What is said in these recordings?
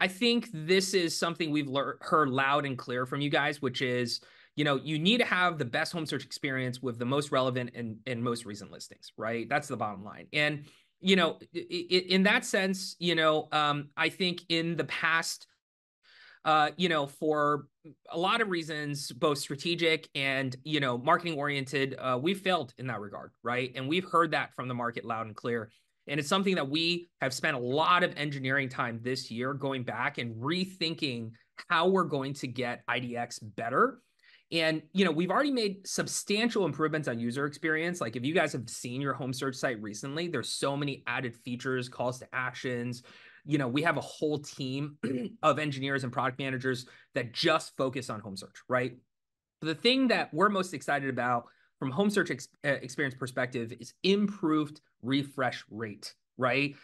I think this is something we've heard loud and clear from you guys, which is, you need to have the best home search experience with the most relevant and most recent listings, right? That's the bottom line. And, in that sense, I think in the past, for a lot of reasons, both strategic and, marketing oriented, we've failed in that regard, right? And we've heard that from the market loud and clear. And it's something that we have spent a lot of engineering time this year going back and rethinking how we're going to get IDX better. And, we've already made substantial improvements on user experience. Like if you guys have seen your home search site recently, there's so many added features, calls to actions. We have a whole team of engineers and product managers that just focus on home search, right? The thing that we're most excited about from home search experience perspective is improved refresh rate, right?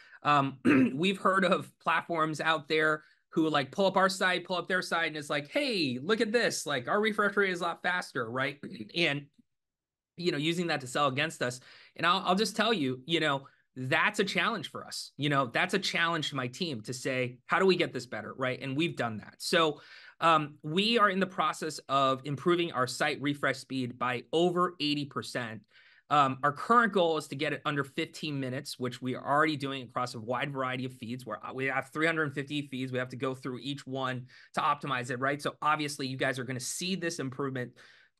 We've heard of platforms out there who like pull up our site, pull up their site, and it's like, hey, look at this. Like our refresh rate is a lot faster, right? And, using that to sell against us. And I'll just tell you, that's a challenge for us. That's a challenge to my team to say, how do we get this better, right? And we've done that. So we are in the process of improving our site refresh speed by over 80%. Our current goal is to get it under 15 minutes, which we are already doing across a wide variety of feeds where we have 350 feeds. We have to go through each one to optimize it, right? So obviously you guys are going to see this improvement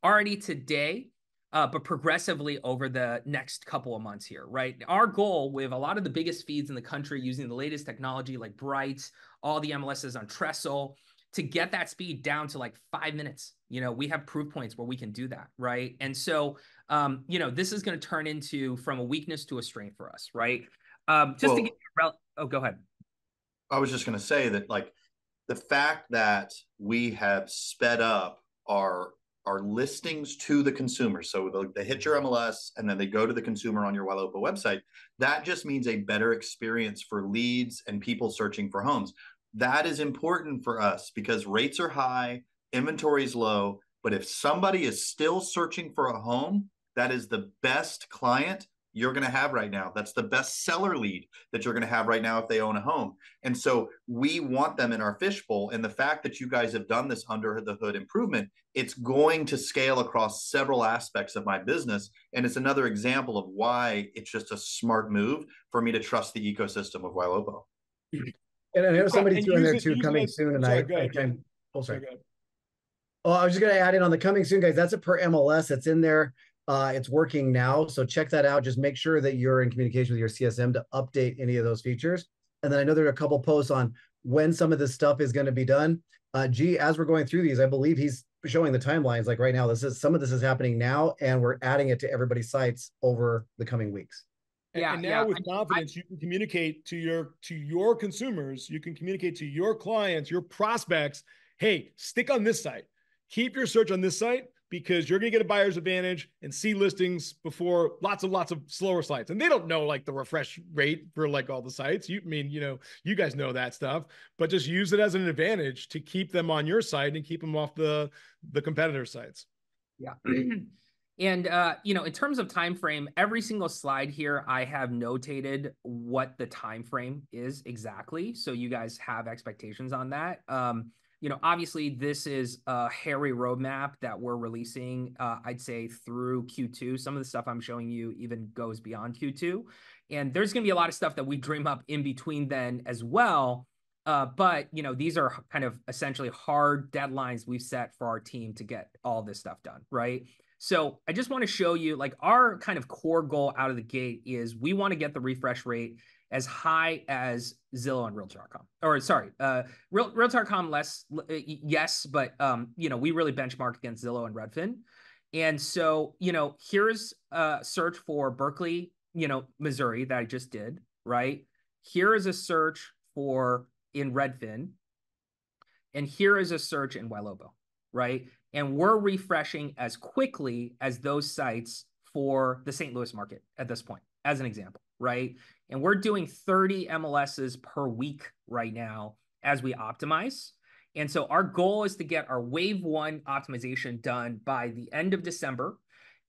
already today, but progressively over the next couple of months here, right? Our goal with a lot of the biggest feeds in the country using the latest technology like Bright, all the MLSs on Trestle, to get that speed down to like 5 minutes. We have proof points where we can do that, right? And so, this is going to turn into from a weakness to a strength for us, right? Just to get, oh, go ahead. I was just going to say that, like, the fact that we have sped up our listings to the consumer, so they hit your MLS and then they go to the consumer on your Ylopo website, that just means a better experience for leads and people searching for homes. That is important for us because rates are high, inventory is low, but if somebody is still searching for a home, that is the best client you're going to have right now. That's the best seller lead that you're going to have right now if they own a home. And so we want them in our fishbowl. And the fact that you guys have done this under the hood improvement, it's going to scale across several aspects of my business. And it's another example of why it's just a smart move for me to trust the ecosystem of Ylopo. And I know somebody threw in there too, coming soon. And I can, oh, sorry. Oh, I was just going to add in on the coming soon, guys. That's a per MLS. It's in there. It's working now. So check that out. Just make sure that you're in communication with your CSM to update any of those features. And then I know there are a couple posts on when some of this stuff is going to be done. As we're going through these, I believe he's showing the timelines. Like right now, some of this is happening now, and we're adding it to everybody's sites over the coming weeks. And now with confidence, you can communicate to your consumers, you can communicate to your clients, your prospects, hey, stick on this site. Keep your search on this site because you're going to get a buyer's advantage and see listings before lots of slower sites. And they don't know like the refresh rate for like all the sites. You guys know that stuff, but just use it as an advantage to keep them on your site and keep them off the competitor sites. Yeah. And, in terms of time frame, every single slide here, I have notated what the time frame is exactly. So you guys have expectations on that. Obviously, this is a hairy roadmap that we're releasing, I'd say, through Q2. Some of the stuff I'm showing you even goes beyond Q2. And there's going to be a lot of stuff that we dream up in between then as well. But, these are kind of essentially hard deadlines we've set for our team to get all this stuff done, right? So I just want to show you, like, our kind of core goal out of the gate is we want to get the refresh rate as high as Zillow and Realtor.com. Or sorry, Realtor.com less, yes, but, we really benchmark against Zillow and Redfin. And so, here's a search for Berkeley, Missouri that I just did, right? Here is a search in Redfin. And here is a search in Ylopo, right? And we're refreshing as quickly as those sites for the St. Louis market at this point, as an example, right? And we're doing 30 MLSs per week right now as we optimize. And so our goal is to get our wave one optimization done by the end of December.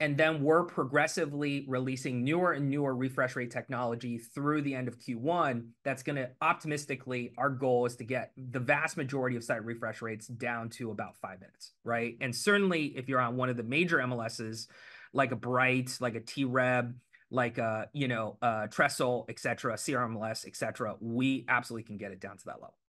And then we're progressively releasing newer and newer refresh rate technology through the end of Q1. That's going to optimistically, our goal is to get the vast majority of site refresh rates down to about 5 minutes, right? And certainly if you're on one of the major MLSs, like a Bright, like a T-Reb, like a, Trestle, et cetera, CRMLS, et cetera, we absolutely can get it down to that level.